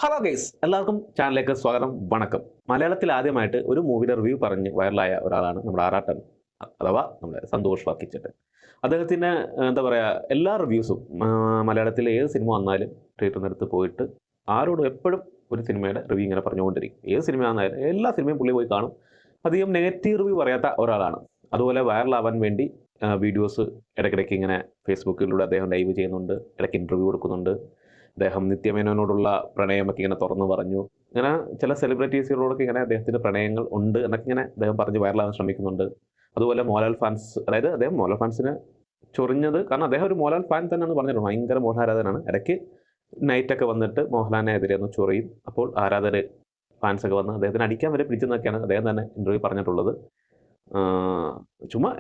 Hello guys, എല്ലാവർക്കും ചാനലിലേക്ക് സ്വാഗതം. വണക്കം. മലയാളത്തിൽ ആദ്യമായിട്ട് ഒരു മൂവിയുടെ റിവ്യൂ പറഞ്ഞ് വൈറലായ ഒരാളാണ് നമ്മുടെ ആറാട്ടൻ, അഥവാ നമ്മുടെ സന്തോഷ് വാക്കിച്ചേട്ടൻ. അദ്ദേഹത്തിന് എന്താ പറയുക, എല്ലാ റിവ്യൂസും മലയാളത്തിൽ ഏത് സിനിമ വന്നാലും തിയേറ്ററിനടുത്ത് പോയിട്ട് ആരോടും എപ്പോഴും ഒരു സിനിമയുടെ റിവ്യൂ ഇങ്ങനെ പറഞ്ഞുകൊണ്ടിരിക്കും. ഏത് സിനിമ വന്നാലും എല്ലാ സിനിമയും പുള്ളി പോയി കാണും. അധികം നെഗറ്റീവ് റിവ്യൂ പറയാത്ത ഒരാളാണ്. അതുപോലെ വൈറലാവാൻ വേണ്ടി വീഡിയോസ് ഇടയ്ക്കിടയ്ക്ക് ഇങ്ങനെ ഫേസ്ബുക്കിലൂടെ അദ്ദേഹം ലൈവ് ചെയ്യുന്നുണ്ട്, ഇടയ്ക്ക് ഇൻ്റർവ്യൂ കൊടുക്കുന്നുണ്ട്. അദ്ദേഹം നിത്യമേനോനോടുള്ള പ്രണയമൊക്കെ ഇങ്ങനെ തുറന്നു പറഞ്ഞു. ഇങ്ങനെ ചില സെലിബ്രിറ്റീസുകളോടൊക്കെ ഇങ്ങനെ അദ്ദേഹത്തിന് പ്രണയങ്ങൾ ഉണ്ട് എന്നൊക്കെ ഇങ്ങനെ അദ്ദേഹം പറഞ്ഞ് വൈറലാകാൻ ശ്രമിക്കുന്നുണ്ട്. അതുപോലെ മോഹൻലാൽ ഫാൻസ്, അതായത് അദ്ദേഹം മോഹൻലാൽ ഫാൻസിന് ചൊറിഞ്ഞത്, കാരണം അദ്ദേഹം ഒരു മോഹൻലാൽ ഫാൻ തന്നെയാണ് പറഞ്ഞിട്ടുണ്ട്. ഭയങ്കര മോഹനാരാധനാണ്. ഇടയ്ക്ക് നൈറ്റൊക്കെ വന്നിട്ട് മോഹൻലാലിനെ എതിരെ ഒന്ന് ചൊറിയും. അപ്പോൾ ആരാധകർ ഫാൻസൊക്കെ വന്ന് അദ്ദേഹത്തിന് അടിക്കാൻ വരെ പിടിച്ചെന്നൊക്കെയാണ് അദ്ദേഹം തന്നെ ഇൻ്റർവ്യൂ പറഞ്ഞിട്ടുള്ളത്. ചുമ്മാ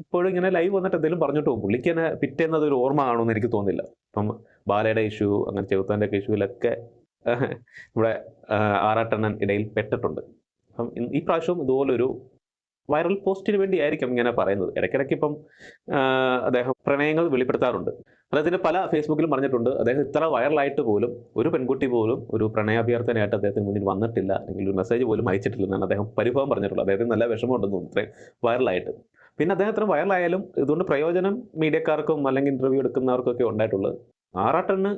ഇപ്പോഴും ഇങ്ങനെ ലൈവ് വന്നിട്ട് എന്തെങ്കിലും പറഞ്ഞിട്ട് പോകും. പുള്ളിക്ക് തന്നെ പിറ്റേന്നത് ഒരു ഓർമ്മ കാണുമെന്ന് എനിക്ക് തോന്നുന്നില്ല. ഇപ്പം ബാലയുടെ ഇഷ്യൂ, അങ്ങനെ ചെകുത്താൻ്റെ ഒക്കെ ഇഷ്യൂവിലൊക്കെ ഇവിടെ ആറാട്ടണ്ണൻ ഇടയിൽ പെട്ടിട്ടുണ്ട്. അപ്പം ഈ പ്രാവശ്യവും ഇതുപോലൊരു വൈറൽ പോസ്റ്റിന് വേണ്ടിയായിരിക്കും ഇങ്ങനെ പറയുന്നത്. ഇടയ്ക്കിടയ്ക്ക് ഇപ്പം അദ്ദേഹം പ്രണയങ്ങൾ വെളിപ്പെടുത്താറുണ്ട്. അദ്ദേഹത്തിന് പല ഫേസ്ബുക്കിലും പറഞ്ഞിട്ടുണ്ട്, അദ്ദേഹം ഇത്ര വൈറലായിട്ട് പോലും ഒരു പെൺകുട്ടി പോലും ഒരു പ്രണയാഭ്യർത്ഥനയായിട്ട് അദ്ദേഹത്തിന് മുന്നിൽ വന്നിട്ടില്ല, അല്ലെങ്കിൽ ഒരു മെസ്സേജ് പോലും അയച്ചിട്ടില്ല എന്നാണ് അദ്ദേഹം പരിഭവം പറഞ്ഞിട്ടുള്ളത്. അദ്ദേഹത്തിന് നല്ല വിഷമമുണ്ടെന്ന് തോന്നുന്നു ഇത്രയും വൈറലായിട്ട്. പിന്നെ അദ്ദേഹം ഇത്ര വൈറലായാലും ഇതുകൊണ്ട് പ്രയോജനം മീഡിയക്കാർക്കും അല്ലെങ്കിൽ ഇൻ്റർവ്യൂ എടുക്കുന്നവർക്കൊക്കെ ഉണ്ടായിട്ടുള്ളത്, ആറാട്ടന്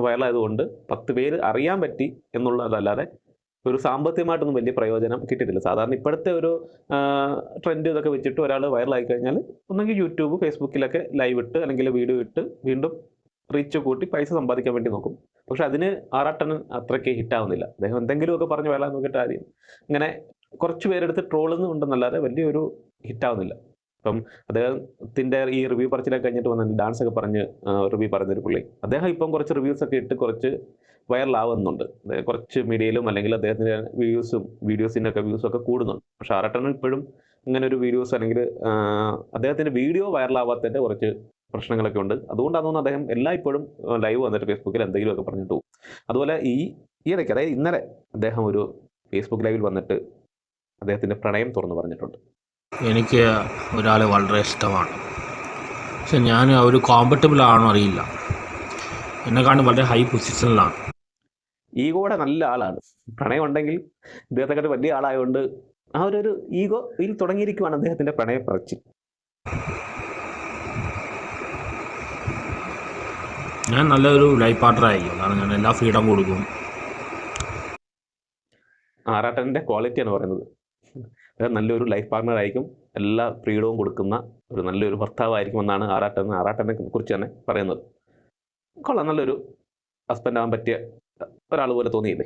വൈറലായതുകൊണ്ട് 10 പേര് അറിയാൻ പറ്റി എന്നുള്ളതല്ലാതെ ഒരു സാമ്പത്തികമായിട്ടൊന്നും വലിയ പ്രയോജനം കിട്ടിയിട്ടില്ല. സാധാരണ ഇപ്പോഴത്തെ ഒരു ട്രെൻഡ് ഇതൊക്കെ വെച്ചിട്ട് ഒരാൾ വൈറലായി കഴിഞ്ഞാൽ ഒന്നെങ്കിൽ യൂട്യൂബ്, ഫേസ്ബുക്കിലൊക്കെ ലൈവ് ഇട്ട് അല്ലെങ്കിൽ വീഡിയോ ഇട്ട് വീണ്ടും റീച്ച് കൂട്ടി പൈസ സമ്പാദിക്കാൻ വേണ്ടി നോക്കും. പക്ഷെ അതിന് ആറാട്ടന് അത്രയ്ക്ക് ഹിറ്റാവുന്നില്ല. അദ്ദേഹം എന്തെങ്കിലുമൊക്കെ പറഞ്ഞ് വരാൻ നോക്കിയിട്ട് ആദ്യം ഇങ്ങനെ കുറച്ച് പേരെടുത്ത് ട്രോളുന്നുണ്ടെന്നല്ലാതെ വലിയൊരു ഹിറ്റാവുന്നില്ല. ഇപ്പം അദ്ദേഹത്തിൻ്റെ ഈ റിവ്യൂ പറച്ചിലൊക്കെ കഴിഞ്ഞിട്ട് വന്ന ഡാൻസ് ഒക്കെ പറഞ്ഞ് റിവ്യൂ പറയുന്നൊരു പുള്ളി, അദ്ദേഹം ഇപ്പം കുറച്ച് റിവ്യൂസൊക്കെ ഇട്ട് കുറച്ച് വൈറലാവുന്നുണ്ട്. കുറച്ച് മീഡിയയിലും അല്ലെങ്കിൽ അദ്ദേഹത്തിൻ്റെ വീഡിയോസിൻ്റെ ഒക്കെ വ്യൂസും ഒക്കെ കൂടുന്നുണ്ട്. പക്ഷേ ആറാട്ടന് ഇപ്പോഴും ഇങ്ങനെ ഒരു വീഡിയോസ് അല്ലെങ്കിൽ അദ്ദേഹത്തിൻ്റെ വീഡിയോ വൈറലാവാത്തതിൻ്റെ കുറച്ച് പ്രശ്നങ്ങളൊക്കെ ഉണ്ട്. അതുകൊണ്ടാണെന്ന് തോന്നുന്നു അദ്ദേഹം ഇപ്പോഴും ലൈവ് വന്നിട്ട് ഫേസ്ബുക്കിൽ എന്തെങ്കിലുമൊക്കെ പറഞ്ഞിട്ട് പോകും. അതുപോലെ ഈയിടയ്ക്ക്, അതായത് ഇന്നലെ അദ്ദേഹം ഒരു ഫേസ്ബുക്ക് ലൈവിൽ വന്നിട്ട് അദ്ദേഹത്തിൻ്റെ പ്രണയം തുറന്നു പറഞ്ഞിട്ടുണ്ട്. എനിക്ക് ഒരാളെ വളരെ ഇഷ്ടമാണ്, പക്ഷെ ഞാൻ ഒരു കോമ്പറ്റബിൾ ആണോ അറിയില്ല. എന്നെക്കാളും വളരെ ഹൈ പൊസിഷനിലാണ്. ഈഗോയുടെ നല്ല ആളാണ്. പ്രണയം ഉണ്ടെങ്കിൽ ഇദ്ദേഹത്തെക്കാട്ട് വലിയ ആളായതുകൊണ്ട് ആ ഒരു ഈഗോയിൽ തുടങ്ങിയിരിക്കുവാണ് അദ്ദേഹത്തിൻ്റെ പ്രണയ പറച്ചിൽ. ഞാൻ നല്ലൊരു ലൈഫ് പാർട്ണർ ആയിരിക്കും, കാരണം ഞാൻ എല്ലാ ഫ്രീഡം കൊടുക്കും. ആറാട്ടൻ്റെ ക്വാളിറ്റിയാണ് പറയുന്നത്. നല്ലൊരു ലൈഫ് പാർട്ണർ ആയിരിക്കും, എല്ലാ ഫ്രീഡവും കൊടുക്കുന്ന ഒരു നല്ലൊരു ഭർത്താവായിരിക്കും എന്നാണ് ആറാട്ടനെ കുറിച്ച് തന്നെ പറയുന്നത്. കൊള്ളാം, നല്ലൊരു ഹസ്ബൻഡ് ആവാൻ പറ്റിയ ഒരാൾ പോലെ തോന്നിയില്ലേ?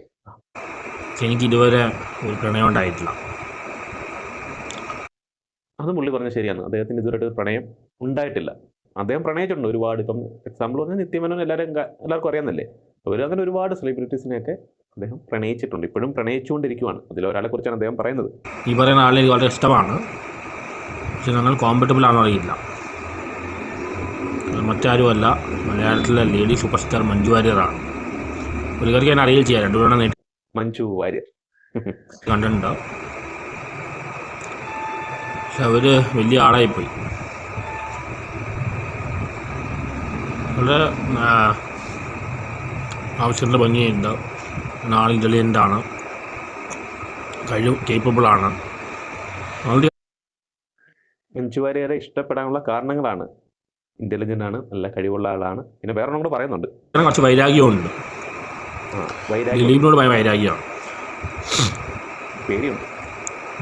എനിക്ക് ഇതുവരെ ഒരു പ്രണയം ഉണ്ടായിട്ടില്ല. അത് പുള്ളി പറഞ്ഞത് ശരിയാണ്. അദ്ദേഹത്തിന് ഇതുവരെ പ്രണയം ഉണ്ടായിട്ടില്ല. അദ്ദേഹം പ്രണയിച്ചിട്ടുണ്ട് ഒരുപാട്. ഇപ്പം എക്സാമ്പിൾ പറഞ്ഞാൽ നിത്യമേനോൻ എല്ലാവർക്കും അറിയാമെന്നല്ലേ. അങ്ങനെ ഒരുപാട് സെലിബ്രിറ്റീസിനെയൊക്കെ അദ്ദേഹം പ്രണയിച്ചിട്ടുണ്ട്, ഇപ്പോഴും പ്രണയിച്ചുകൊണ്ടിരിക്കുവാണ്. അതിലൊരാളെ കുറിച്ചാണ് അദ്ദേഹം പറയുന്നത്. ഈ പറയുന്ന ആളെ എനിക്ക് വളരെ ഇഷ്ടമാണ്, പക്ഷെ ഞങ്ങൾ കോമ്പറ്റബിൾ ആണോ അറിയില്ല. മറ്റാരുമല്ല, മലയാളത്തിലെ ലേഡി സൂപ്പർ സ്റ്റാർ മഞ്ജു വാര്യറാണ്. പുള്ളിക്കാർക്ക് ഞാൻ അറിയുകയും ചെയ്യാം, 2 തവണ മഞ്ജു വാര്യർ കണ്ടിട്ടുണ്ട്. പക്ഷെ അവർ വലിയ ആളായിപ്പോയി. വളരെ ആവശ്യമുള്ള ഭംഗിയുണ്ട്, ആൾ ഇൻ്റലിജൻ്റ് ആണ്, കേപ്പബിളാണ്. മഞ്ജു വാര്യരെ ഇഷ്ടപ്പെടാനുള്ള കാരണങ്ങളാണ് ഇൻ്റലിജൻ്റ് ആണ്, നല്ല കഴിവുള്ള ആളാണ്, പിന്നെ വേറെ കൂടെ പറയുന്നുണ്ട്, കുറച്ച് വൈരാഗ്യമുണ്ട്. ദിലീപിനോട് ഭയ വൈരാഗ്യമാണ്, പേടിയുണ്ട്.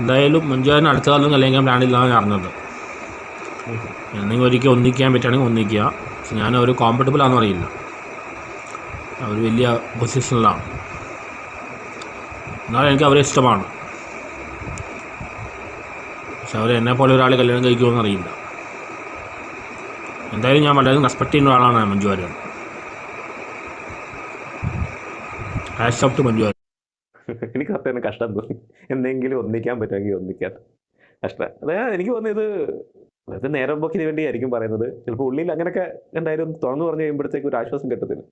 എന്തായാലും മഞ്ജുവാരിന് അടുത്ത കാലം കല്യാണം പ്ലാനില്ലാന്ന് അറിഞ്ഞത്. എന്തെങ്കിലും ഒരിക്കൽ ഒന്നിക്കാൻ പറ്റുകയാണെങ്കിൽ ഒന്നിക്കുക. പക്ഷെ ഞാൻ ഒരു കോമ്പറ്റബിൾ ആണെന്ന് അറിയില്ല, അവർ വലിയ പൊസിഷനിലാണ്. എന്നാലും എനിക്ക് അവരെ ഇഷ്ടമാണ്, പക്ഷെ അവർ എന്നെപ്പോലെ ഒരാൾ കല്യാണം കഴിക്കുമെന്ന് അറിയില്ല. എന്തായാലും ഞാൻ വളരെ റെസ്പെക്ട് ചെയ്യുന്ന ഒരാളാണ് മഞ്ജു വാര്യർ. ഹാഷ്ടാഗ് മഞ്ജു വാര്യർ. എനിക്ക് സത്യം കഷ്ടം തോന്നി, എന്തെങ്കിലും ഒന്നിക്കാൻ പറ്റുമെങ്കിൽ ഒന്നിക്കാൻ കഷ്ടം. അതായത് എനിക്ക് തോന്നിയത് അത് നേരം പോക്കിന് വേണ്ടിയായിരിക്കും പറയുന്നത്. ചിലപ്പോൾ ഉള്ളിൽ അങ്ങനെയൊക്കെ എന്തായാലും തുറന്നു പറഞ്ഞു കഴിയുമ്പോഴത്തേക്ക് ഒരു ആശ്വാസം കിട്ടത്തില്ല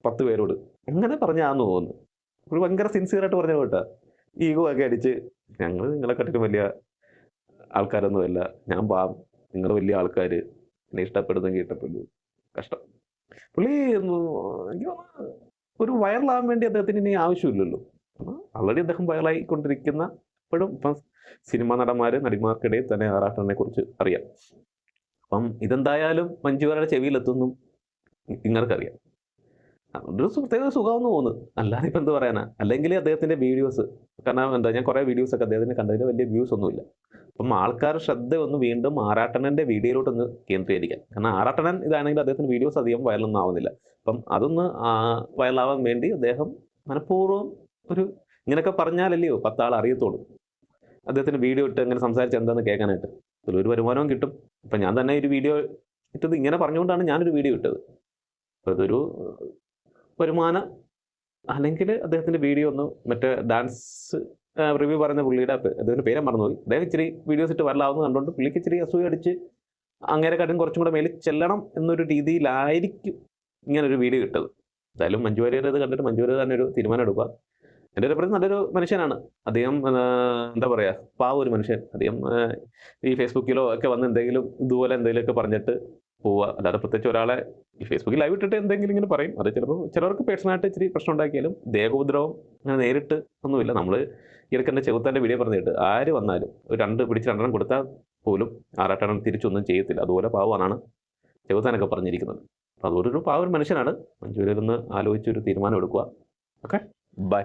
10 പേരോട്. അങ്ങനെ പറഞ്ഞാന്ന് തോന്നുന്നു. ഒരു ഭയങ്കര സിൻസിയറായിട്ട് പറഞ്ഞ കേട്ടാ, ഈഗോ ഒക്കെ അടിച്ച് ഞങ്ങൾ നിങ്ങളെ കണ്ടിട്ട് വലിയ ആൾക്കാരൊന്നുമല്ല, ഞാൻ പാവം, നിങ്ങൾ വലിയ ആൾക്കാർ, എന്നെ ഇഷ്ടപ്പെടുന്നെങ്കിൽ ഇഷ്ടപ്പെട്ടു. കഷ്ടം. പുള്ളി എനിക്ക് ഒരു വൈറലാകാൻ വേണ്ടി അദ്ദേഹത്തിന് ഇനി ആവശ്യമില്ലല്ലോ. ആൾറെഡി അദ്ദേഹം വൈറലായിക്കൊണ്ടിരിക്കുന്ന ഇപ്പോഴും ഇപ്പം സിനിമാ നടിമാർക്കിടയിൽ തന്നെ ആറാട്ടനെ കുറിച്ച് അറിയാം. അപ്പം ഇതെന്തായാലും മഞ്ജുവാരുടെ ചെവിയിലെത്തുന്നു നിങ്ങൾക്കറിയാം. ഒരു പ്രത്യേക സുഖമെന്ന് തോന്നുന്നു. അല്ലാതെ ഇപ്പം എന്ത് പറയാനാ. അല്ലെങ്കിൽ അദ്ദേഹത്തിൻ്റെ വീഡിയോസ്, കാരണം എന്താ, ഞാൻ കുറേ വീഡിയോസൊക്കെ അദ്ദേഹത്തിന് കണ്ടതിന് വലിയ വ്യൂസ് ഒന്നുമില്ല. അപ്പം ആൾക്കാർ ശ്രദ്ധ ഒന്ന് വീണ്ടും ആറാട്ടണൻ്റെ വീഡിയോയിലോട്ടൊന്ന് കേന്ദ്രീകരിക്കാം. കാരണം ആറാട്ടണൻ ഇതാണെങ്കിൽ അദ്ദേഹത്തിൻ്റെ വീഡിയോസ് അധികം വൈറലൊന്നും ആവുന്നില്ല. അപ്പം അതൊന്ന് വൈറലാവാൻ വേണ്ടി അദ്ദേഹം മനഃപൂർവ്വം ഒരു ഇങ്ങനെയൊക്കെ പറഞ്ഞാലല്ലയോ 10 ആൾ അറിയത്തുള്ളൂ. അദ്ദേഹത്തിന് വീഡിയോ ഇട്ട് അങ്ങനെ സംസാരിച്ച് എന്താണെന്ന് കേൾക്കാനായിട്ട് അതിലൊരു വരുമാനവും കിട്ടും. ഇപ്പം ഞാൻ തന്നെ ഒരു വീഡിയോ ഇട്ടത് ഇങ്ങനെ പറഞ്ഞുകൊണ്ടാണ് ഞാനൊരു വീഡിയോ ഇട്ടത്. അപ്പോൾ ഇതൊരു വരുമാനം. അല്ലെങ്കിൽ അദ്ദേഹത്തിൻ്റെ വീഡിയോ ഒന്ന് മറ്റേ ഡാൻസ് റിവ്യൂ പറയുന്ന പുള്ളിയുടെ അദ്ദേഹത്തിൻ്റെ പേരും മറന്നുപോയി. അദ്ദേഹം ഇച്ചിരി വീഡിയോസ് ഇട്ട് വരലാവുന്നത് കണ്ടുകൊണ്ട് പുള്ളിക്ക് ഇച്ചിരി അസൂയ അടിച്ച് അങ്ങേരെക്കാട്ടും കുറച്ചും കൂടെ മേലിൽ ചെല്ലണം എന്നൊരു രീതിയിലായിരിക്കും ഇങ്ങനൊരു വീഡിയോ ഇട്ടത്. എന്തായാലും മഞ്ജു വാര്യരുടെ ഇത് കണ്ടിട്ട് മഞ്ജു വാര്യർ തന്നെ ഒരു തീരുമാനം എടുക്കുക. എൻ്റെ ഒരു അഭിപ്രായം നല്ലൊരു മനുഷ്യനാണ് അദ്ദേഹം. എന്താ പറയുക, പാവം ഒരു മനുഷ്യൻ. അദ്ദേഹം ഈ ഫേസ്ബുക്കിലോ ഒക്കെ വന്ന് എന്തെങ്കിലും ഇതുപോലെ എന്തെങ്കിലുമൊക്കെ പറഞ്ഞിട്ട് പോവുക. അല്ലാതെ പ്രത്യേകിച്ച് ഒരാളെ ഈ ഫേസ്ബുക്കിൽ ലൈവ് ഇട്ടിട്ട് എന്തെങ്കിലും ഇങ്ങനെ പറയും. അത് ചിലപ്പോൾ ചിലർക്ക് പേഴ്സണലായിട്ട് ഇച്ചിരി പ്രശ്നം ഉണ്ടാക്കിയാലും ദേഹോപദ്രവം അങ്ങനെ നേരിട്ട് ഒന്നുമില്ല. നമ്മൾ ഇടയ്ക്കെൻ്റെ ചെകുത്താൻ്റെ വീഡിയോ പറഞ്ഞിട്ട് ആര് വന്നാലും ഒരു 2 പിടിച്ച് 2 കൊടുത്താൽ പോലും ആറാട്ടണം തിരിച്ചൊന്നും ചെയ്യത്തില്ല. അതുപോലെ പാവമാണ് ചെകുത്താനൊക്കെ പറഞ്ഞിരിക്കുന്നത്. അപ്പോൾ അതുപോലൊരു പാവം മനുഷ്യനാണ്. മഞ്ജു വാര്യർ ഒന്ന് ആലോചിച്ചൊരു തീരുമാനം എടുക്കുക. Okay, by.